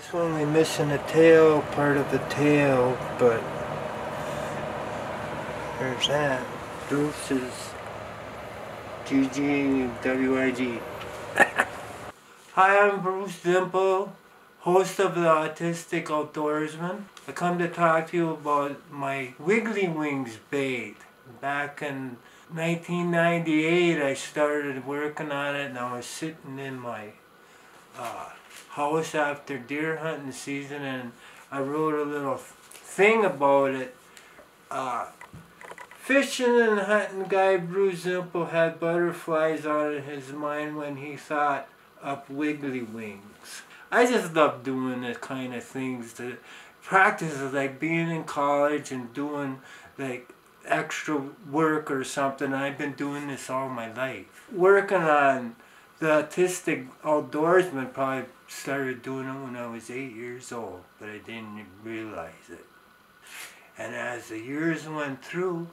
This one we're missing a tail, part of the tail, but there's that. Bruce is GGWIG. Hi, I'm Bruce Dimple, host of the Autistic Outdoorsman. I come to talk to you about my Wiggly Wings bait. Back in 1998 I started working on it, and I was sitting in my house after deer hunting season, and I wrote a little thing about it. Fishing and hunting guy Bruce Dimple had butterflies on his mind when he thought up Wiggly Wings. I just love doing this kind of things. The practice is like being in college and doing like extra work or something. I've been doing this all my life. Working on the Autistic Outdoorsman, probably started doing it when I was 8 years old, but I didn't realize it. And as the years went through,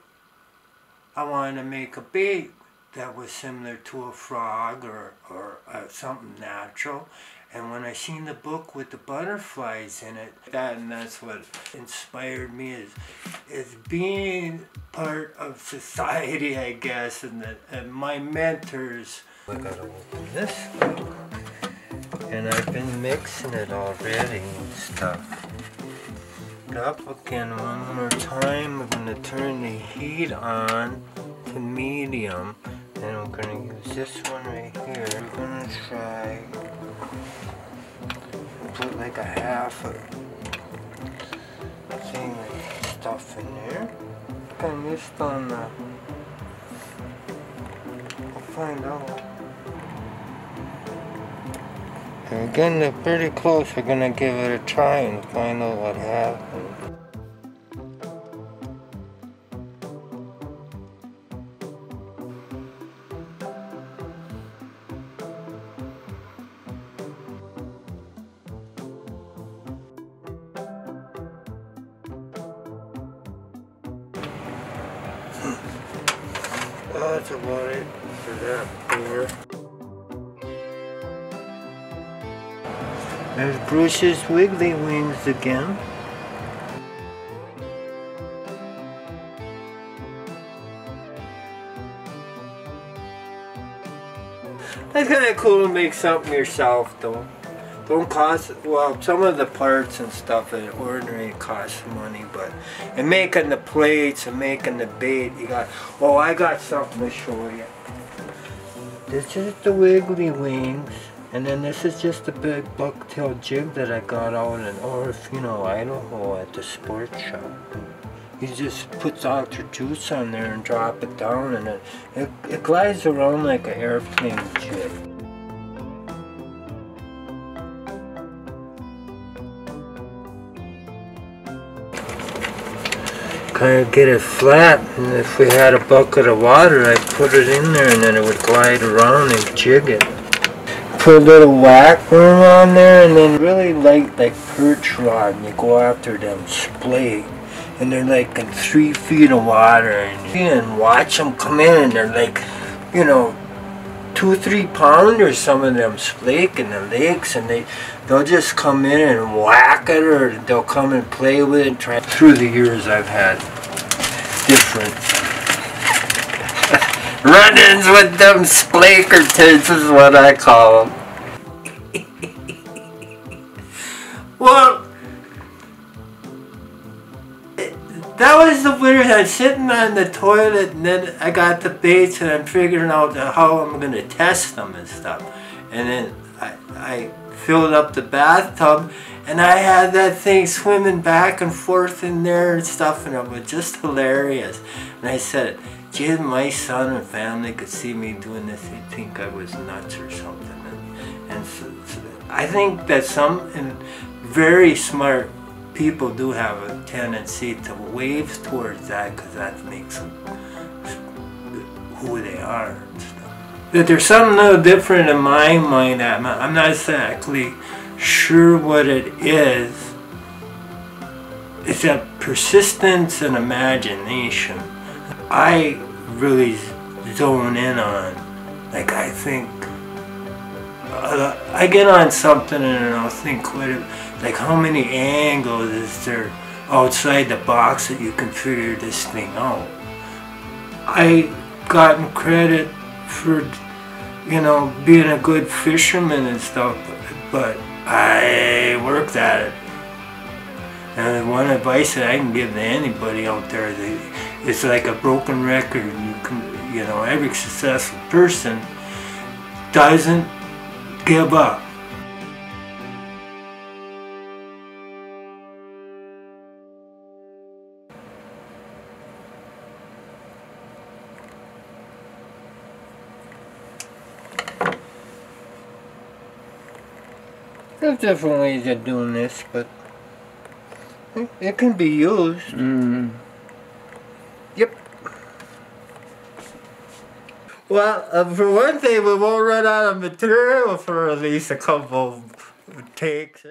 I wanted to make a bait that was similar to a frog or something natural. And when I seen the book with the butterflies in it, that's what inspired me is being part of society, I guess, and my mentors. I gotta open this book, and I've been mixing it already and stuff. Up again one more time. I'm gonna turn the heat on to medium, and I'm gonna use this one right here. I'm gonna try put like a half of thing like stuff in there. I missed on the. I'll find out. We're getting pretty close. We're gonna give it a try and find out what happened. That's about it for that pour. There's Bruce's Wiggly Wings again. That's kind of cool to make something yourself, though. Don't cost, well, some of the parts and stuff at ordinary cost money, but in making the plates and making the bait, you got, oh, I got something to show you. This is the Wiggly Wings, and then this is just a big bucktail jig that I got out in Orofino, Idaho at the sports shop. You just put Dr. Juice on there and drop it down, and it glides around like an airplane jig. Kind of get it flat, and if we had a bucket of water, I'd put it in there and then it would glide around and jig it. Put a little whack worm on there, and then really light like perch rod, and you go after them splay, and they're like in 3 feet of water, and watch them come in, and they're like, you know, 2-3 pounders, some of them splake in the lakes, and they'll just come in and whack it, or they'll come and play with it and try. Through the years I've had different run-ins with them splakertons is what I call them. Well, that was the weird. I'm sitting on the toilet, and then I got the baits, and I'm figuring out how I'm going to test them and stuff. And then I filled up the bathtub, and I had that thing swimming back and forth in there and stuff, and it was just hilarious. And I said, gee, if my son and family could see me doing this, they'd think I was nuts or something. And so I think that some very smart people do have a tendency to wave towards that, because that makes them who they are and stuff. That there's something a little different in my mind. I'm not exactly sure what it is. It's a persistence and imagination. I really zone in on, like, I think I get on something and I'll think, like how many angles is there outside the box that you can figure this thing out? I gotten credit for, you know, being a good fisherman and stuff, but I worked at it. And one advice that I can give to anybody out there, it's like a broken record. You know, every successful person doesn't give up. There's different ways of doing this, but it can be used. Mm. Yep. Well, for one thing, we won't run out of material for at least a couple of takes.